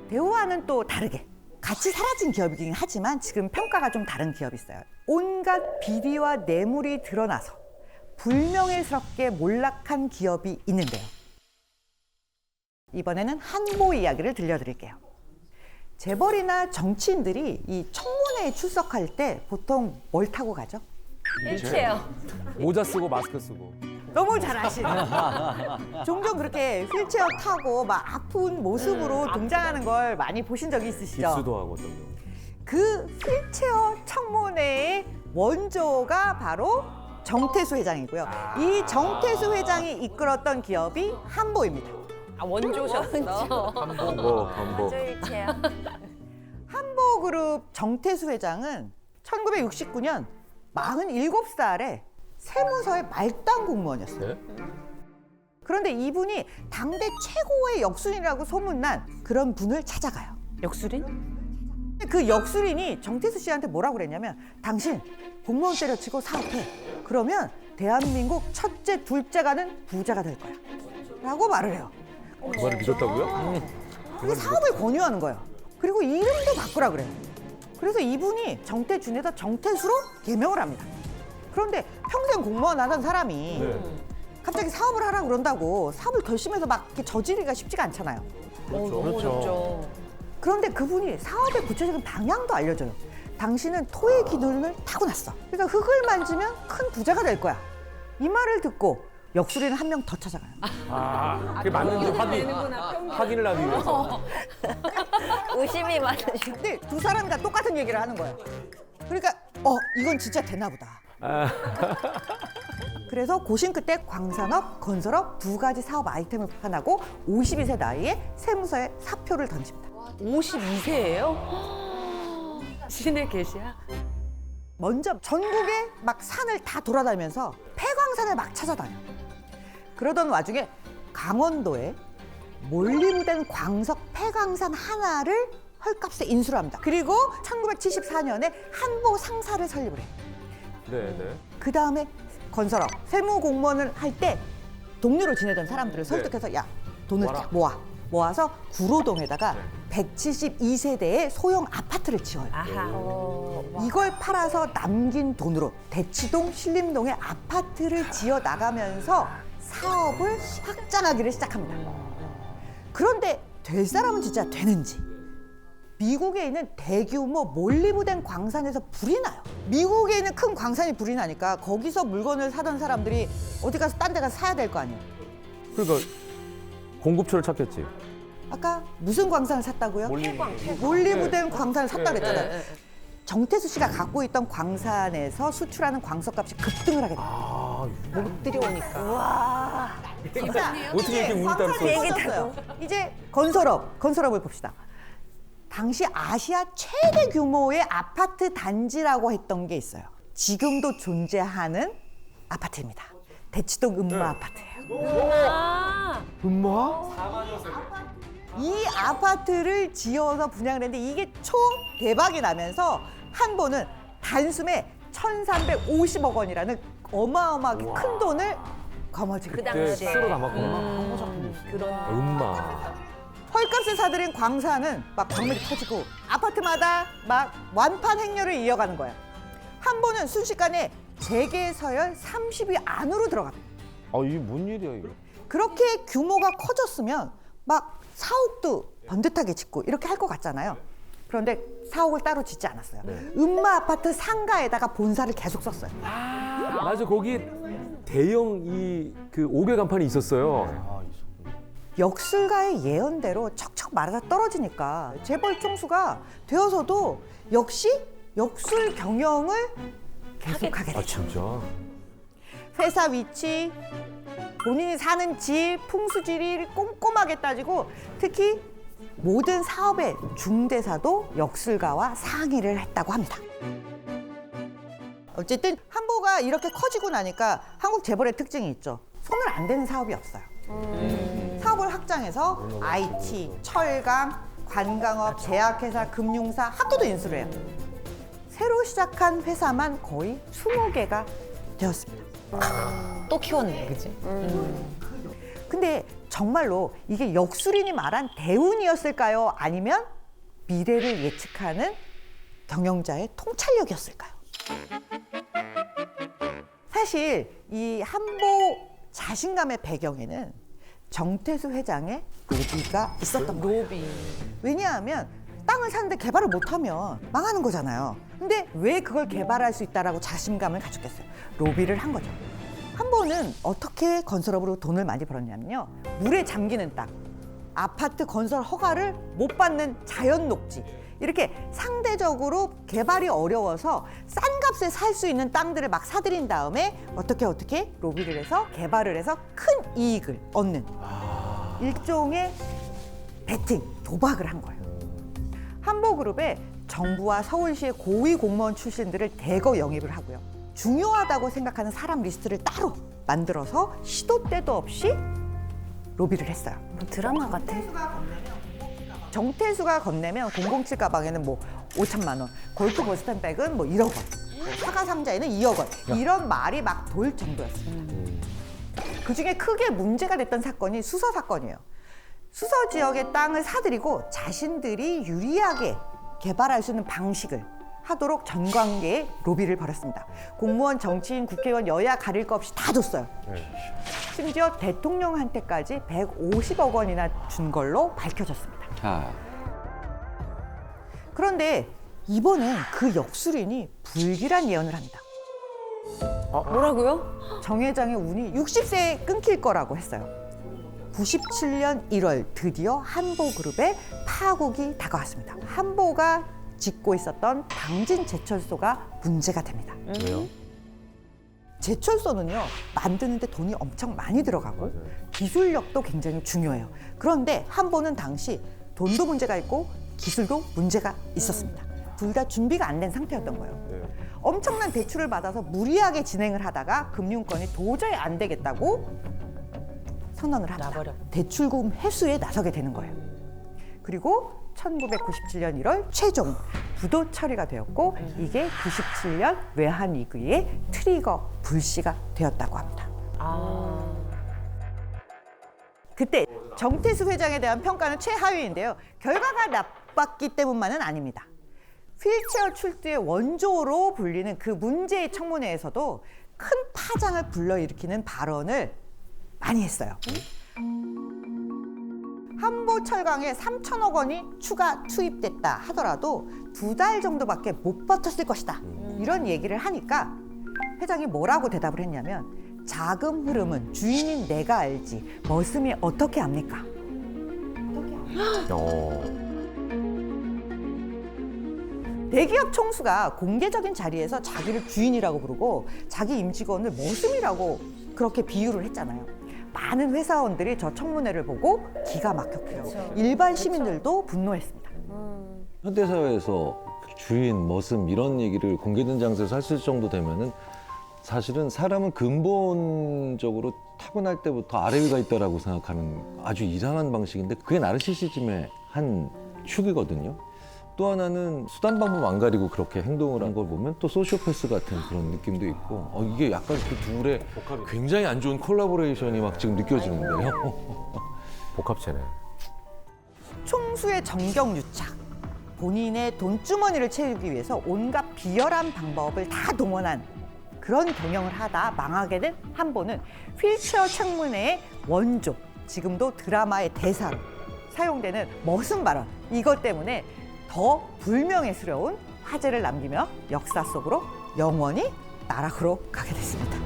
대우와는 또 다르게 같이 사라진 기업이긴 하지만 지금 평가가 좀 다른 기업이 있어요. 온갖 비리와 뇌물이 드러나서 불명예스럽게 몰락한 기업이 있는데요. 이번에는 한보 이야기를 들려드릴게요. 재벌이나 정치인들이 이 청문회에 출석할 때 보통 뭘 타고 가죠? 휠체어. 모자 쓰고 마스크 쓰고. 너무 잘 아시네. 종종 그렇게 휠체어 타고 막 아픈 모습으로 등장하는 걸 많이 보신 적이 있으시죠? 깁스도 하고 어떤 경우. 그 휠체어 청문회의 원조가 바로 정태수 회장이고요. 이 정태수 회장이 이끌었던 기업이 한보입니다. 아, 원조셨어. 한복. 휠체어. 한보그룹 정태수 회장은 1969년 47살에 세무서의 말단 공무원이었어요. 네? 그런데 이분이 당대 최고의 역술인이라고 소문난 그런 분을 찾아가요. 역술인? 그 역술인이 정태수 씨한테 뭐라고 그랬냐면 당신 공무원 때려치고 사업해. 그러면 대한민국 첫째, 둘째가는 부자가 될 거야. 라고 말을 해요. 그 말을 믿었다고요? 그게 사업을 권유하는 거예요. 그리고 이름도 바꾸라 그래요. 그래서 이분이 정태준에다 정태수로 개명을 합니다. 그런데 평생 공무원 하던 사람이 네. 갑자기 사업을 하라 그런다고 사업을 결심해서 막 이렇게 저지르기가 쉽지가 않잖아요. 그렇죠. 그런데 그분이 사업의 구체적인 방향도 알려줘요. 당신은 토의 기운을 타고났어. 그러니까 흙을 만지면 큰 부자가 될 거야. 이 말을 듣고 역술인 한 명 더 찾아가요. 아, 그게 맞는지 확인을 하기 위해서. 의심이 많으시고. 근데 두 사람이 다 똑같은 얘기를 하는 거예요. 그러니까 이건 진짜 되나 보다. 그래서 고심 끝에 광산업, 건설업 두 가지 사업 아이템을 판하고 52세 나이에 세무서에 사표를 던집니다. 52세예요? 신의 계시야? 먼저 전국에 막 산을 다 돌아다니면서 폐광산을 막 찾아다녀. 그러던 와중에 강원도에 몰림된 광석 폐광산 하나를 헐값에 인수를 합니다. 그리고 1974년에 한보 상사를 설립을 해요. 네. 그 다음에 건설업, 세무공무원을 할 때 동료로 지내던 사람들을 설득해서 야, 돈을 쫙 모아서 구로동에다가 172세대의 소형 아파트를 지어요. 아하. 이걸 팔아서 남긴 돈으로 대치동, 신림동에 아파트를 지어 나가면서 사업을 확장하기를 시작합니다. 그런데 될 사람은 진짜 되는지. 미국에 있는 대규모 몰리브된 광산에서 불이 나요. 미국에 있는 큰 광산이 불이 나니까 거기서 물건을 사던 사람들이 어디 가서 딴 데 가서 사야 될 거 아니에요. 그러니까 공급처를 찾겠지. 아까 무슨 광산을 샀다고요? 몰리브된 광산을 샀다고 그랬잖아요. 정태수 씨가 갖고 있던 광산에서 수출하는 광석값이 급등을 하게 돼요. 못 들여오니까. 자, 어떻게 이렇게 운이 따로 써 광산이 있어요? 터졌어요. 이제 건설업을 봅시다. 당시 아시아 최대 규모의 아파트 단지라고 했던 게 있어요. 지금도 존재하는 아파트입니다. 대치동 음마 아파트예요. 엄마? 이 아파트를 지어서 분양을 했는데 이게 총 대박이 나면서 한보는 단숨에 1,350억 원이라는 어마어마하게 큰 돈을 거머쥐게 그 돼요. 그때 당시에. 스스로 담았구나. 그런. 엄마. 헐값에 사들인 광산은 막 광물이 터지고 아파트마다 막 완판 행렬을 이어가는 거야. 한보는 순식간에 재계 서열 30위 안으로 들어갑니다. 이게 뭔 일이야 이거? 그렇게 규모가 커졌으면 막 사옥도 번듯하게 짓고 이렇게 할 것 같잖아요. 그런데 사옥을 따로 짓지 않았어요. 음마 아파트 상가에다가 본사를 계속 썼어요. 맞아, 거기 대형 그 5개 간판이 있었어요. 역술가의 예언대로 척척 말아서 떨어지니까 재벌 총수가 되어서도 역시 역술 경영을 계속하게 아, 되죠. 진짜? 회사 위치, 본인이 사는 집, 풍수지리를 꼼꼼하게 따지고 특히 모든 사업의 중대사도 역술가와 상의를 했다고 합니다. 어쨌든 한보가 이렇게 커지고 나니까 한국 재벌의 특징이 있죠. 손을 안 대는 사업이 없어요. 사업을 확장해서 IT, 철강, 관광업, 제약회사, 금융사, 학교도 인수를 해요. 새로 시작한 회사만 거의 20개가 되었습니다. 또 키웠네, 그치? 근데 정말로 이게 역술인이 말한 대운이었을까요? 아니면 미래를 예측하는 경영자의 통찰력이었을까요? 사실 이 한보 자신감의 배경에는 정태수 회장의 로비가 있었던 거예요. 왜냐하면 땅을 사는데 개발을 못하면 망하는 거잖아요. 근데 왜 그걸 개발할 수 있다라고 자신감을 가졌겠어요? 로비를 한 거죠. 한보는 어떻게 건설업으로 돈을 많이 벌었냐면요. 물에 잠기는 땅, 아파트 건설 허가를 못 받는 자연 녹지, 이렇게 상대적으로 개발이 어려워서 싼 값에 살 수 있는 땅들을 막 사들인 다음에 어떻게 로비를 해서 개발을 해서 큰 이익을 얻는 일종의 베팅, 도박을 한 거예요. 한보그룹에 정부와 서울시의 고위 공무원 출신들을 대거 영입을 하고요. 중요하다고 생각하는 사람 리스트를 따로 만들어서 시도 때도 없이 로비를 했어요. 드라마 같아. 정태수가 건네면 007 가방에는 뭐 5천만 원, 골프 보스턴 백은 뭐 1억 원, 사과 상자에는 2억 원, 이런 말이 막 돌 정도였습니다. 그중에 크게 문제가 됐던 사건이 수서 사건이에요. 수서 지역의 땅을 사들이고 자신들이 유리하게 개발할 수 있는 방식을 하도록 전관계에 로비를 벌였습니다. 공무원, 정치인, 국회의원, 여야 가릴 거 없이 다 줬어요. 심지어 대통령한테까지 150억 원이나 준 걸로 밝혀졌습니다. 그런데 이번엔 그 역술인이 불길한 예언을 합니다. 뭐라고요? 정 회장의 운이 60세에 끊길 거라고 했어요. 97년 1월 드디어 한보그룹의 파국이 다가왔습니다. 한보가 짓고 있었던 당진 제철소가 문제가 됩니다. 왜요? 제철소는요, 만드는데 돈이 엄청 많이 들어가고 기술력도 굉장히 중요해요. 그런데 한보는 당시 돈도 문제가 있고 기술도 문제가 있었습니다. 둘 다 준비가 안 된 상태였던 거예요. 엄청난 대출을 받아서 무리하게 진행을 하다가 금융권이 도저히 안 되겠다고 선언을 합니다. 대출금 회수에 나서게 되는 거예요. 그리고 1997년 1월 최종 부도 처리가 되었고 이게 97년 외환위기의 트리거 불씨가 되었다고 합니다. 그때 정태수 회장에 대한 평가는 최하위인데요. 결과가 나빴기 때문만은 아닙니다. 휠체어 출두의 원조로 불리는 그 문제의 청문회에서도 큰 파장을 불러일으키는 발언을 많이 했어요. 한보철강에 3천억 원이 추가 투입됐다 하더라도 2달 정도밖에 못 버텼을 것이다. 이런 얘기를 하니까 회장이 뭐라고 대답을 했냐면 자금 흐름은 주인인 내가 알지 머슴이 어떻게 압니까? 대기업 총수가 공개적인 자리에서 자기를 주인이라고 부르고 자기 임직원을 머슴이라고 그렇게 비유를 했잖아요. 많은 회사원들이 저 청문회를 보고 기가 막혔고요. 일반 시민들도 분노했습니다. 현대사회에서 주인, 머슴 이런 얘기를 공개된 장소에서 할 정도 되면은 사실은 사람은 근본적으로 타고날 때부터 아래 위가 있다라고 생각하는 아주 이상한 방식인데 그게 나르시시즘의 한 축이거든요. 또 하나는 수단 방법 안 가리고 그렇게 행동을 한 걸 보면 또 소시오패스 같은 그런 느낌도 있고 이게 약간 그 둘의 굉장히 안 좋은 콜라보레이션이 막 지금 느껴지는데요. 복합체네. 총수의 정경유착, 본인의 돈주머니를 채우기 위해서 온갖 비열한 방법을 다 동원한 그런 경영을 하다 망하게 된 한보는 휠체어 청문회의 원조, 지금도 드라마의 대사로 사용되는 머슴 발언, 이것 때문에 더 불명예스러운 화제를 남기며 역사 속으로 영원히 나락으로 가게 됐습니다.